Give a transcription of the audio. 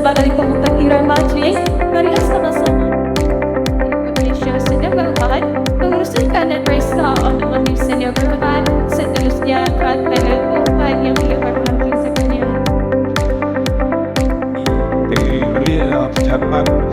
sebagai pemutahiran majlis dari sama-sama Malaysia Senior Berhad mengurusikan dan periksa untuk lebih senior berhad seterusnya kat panel berhad yang dihormati sekalian. Jadi, cepat